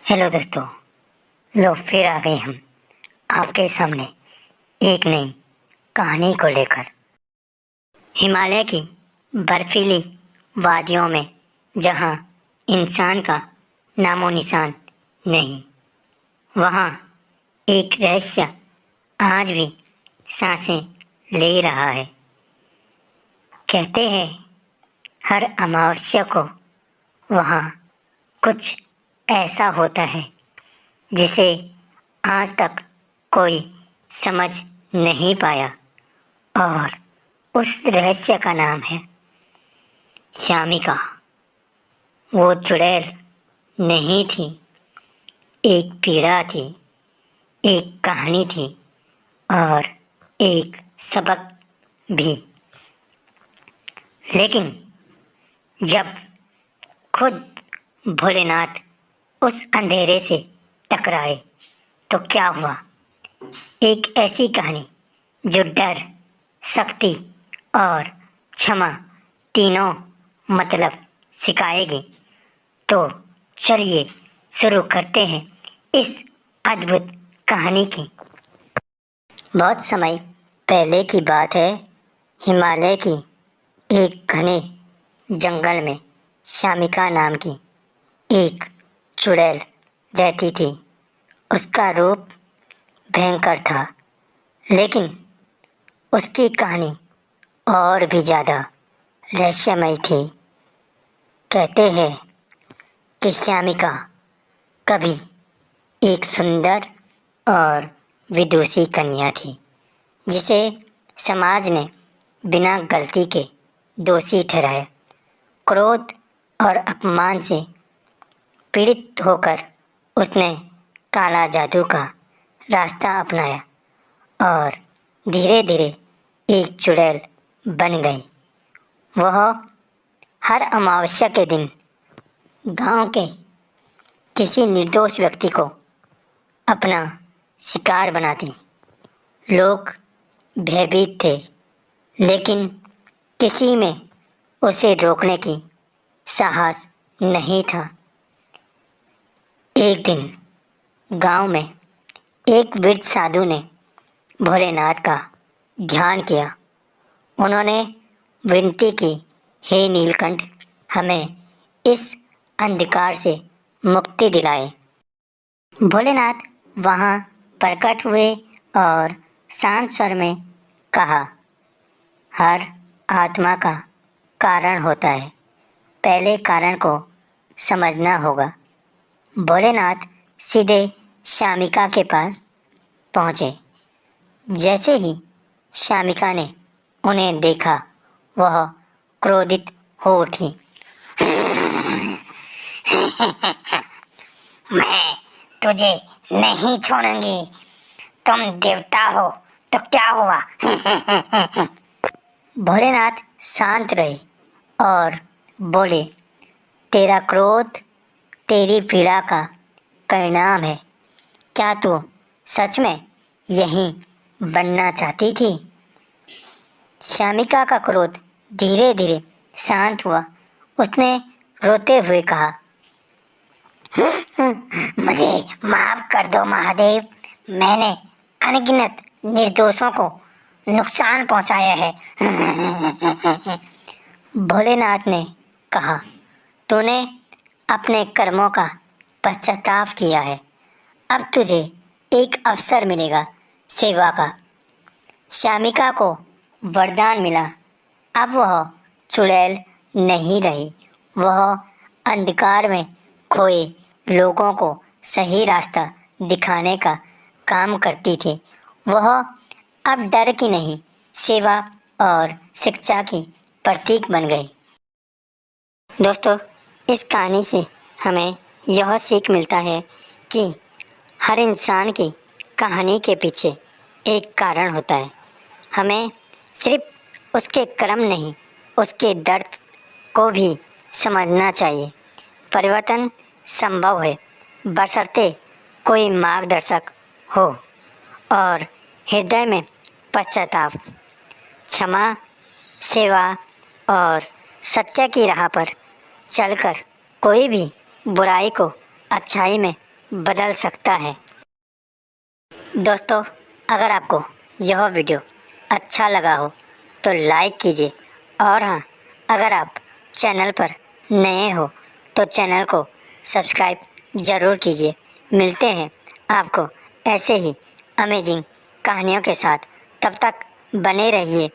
Hello दोस्तों। लो फिर आ गए हम आपके सामने एक नई कहानी को लेकर। हिमालय की बर्फीली वादियों में जहाँ इंसान का नामो निशान नहीं, वहाँ एक रहस्य आज भी सांसें ले रहा है। कहते हैं हर अमावस्या को वहाँ कुछ ऐसा होता है जिसे आज तक कोई समझ नहीं पाया, और उस रहस्य का नाम है श्यामिका। वो चुड़ैल नहीं थी, एक पीड़ा थी, एक कहानी थी और एक सबक भी। लेकिन जब खुद भोलेनाथ उस अंधेरे से टकराए तो क्या हुआ। एक ऐसी कहानी जो डर, शक्ति और क्षमा तीनों मतलब सिखाएगी। तो चलिए शुरू करते हैं इस अद्भुत कहानी की। बहुत समय पहले की बात है। हिमालय की एक घने जंगल में श्यामिका नाम की एक चुड़ैल रहती थी। उसका रूप भयंकर था, लेकिन उसकी कहानी और भी ज़्यादा रहस्यमय थी। कहते हैं कि श्यामिका कभी एक सुंदर और विदुषी कन्या थी, जिसे समाज ने बिना गलती के दोषी ठहराया। क्रोध और अपमान से पीड़ित होकर उसने काला जादू का रास्ता अपनाया और धीरे धीरे एक चुड़ैल बन गई। वह हर अमावस्या के दिन गांव के किसी निर्दोष व्यक्ति को अपना शिकार बनाती। लोग भयभीत थे, लेकिन किसी में उसे रोकने की साहस नहीं था। एक दिन गांव में एक वृद्ध साधु ने भोलेनाथ का ध्यान किया। उन्होंने विनती की, हे नीलकंठ, हमें इस अंधकार से मुक्ति दिलाए। भोलेनाथ वहाँ प्रकट हुए और शांत स्वर में कहा, हर आत्मा का कारण होता है, पहले कारण को समझना होगा। भोलेनाथ सीधे श्यामिका के पास पहुँचे। जैसे ही श्यामिका ने उन्हें देखा, वह क्रोधित हो उठी। मैं तुझे नहीं छोड़ूंगी। तुम देवता हो तो क्या हुआ? भोलेनाथ शांत रहे और बोले, तेरा क्रोध तेरी पीड़ा का परिणाम है। क्या तू सच में यहीं बनना चाहती थी? श्यामिका का क्रोध धीरे धीरे शांत हुआ। उसने रोते हुए कहा, मुझे माफ कर दो महादेव, मैंने अनगिनत निर्दोषों को नुकसान पहुंचाया है। भोलेनाथ ने कहा, तूने अपने कर्मों का पश्चाताप किया है। अब तुझे एक अवसर मिलेगा सेवा का। श्यामिका को वरदान मिला। अब वह चुड़ैल नहीं रही। वह अंधकार में खोए लोगों को सही रास्ता दिखाने का काम करती थी। वह अब डर की नहीं, सेवा और शिक्षा की प्रतीक बन गई। दोस्तों, इस कहानी से हमें यह सीख मिलता है कि हर इंसान की कहानी के पीछे एक कारण होता है। हमें सिर्फ उसके कर्म नहीं, उसके दर्द को भी समझना चाहिए। परिवर्तन संभव है, बशर्ते कोई मार्गदर्शक हो और हृदय में पश्चाताप, क्षमा, सेवा और सत्य की राह पर चलकर कोई भी बुराई को अच्छाई में बदल सकता है। दोस्तों, अगर आपको यह वीडियो अच्छा लगा हो तो लाइक कीजिए, और हाँ, अगर आप चैनल पर नए हो तो चैनल को सब्सक्राइब ज़रूर कीजिए। मिलते हैं आपको ऐसे ही अमेजिंग कहानियों के साथ। तब तक बने रहिए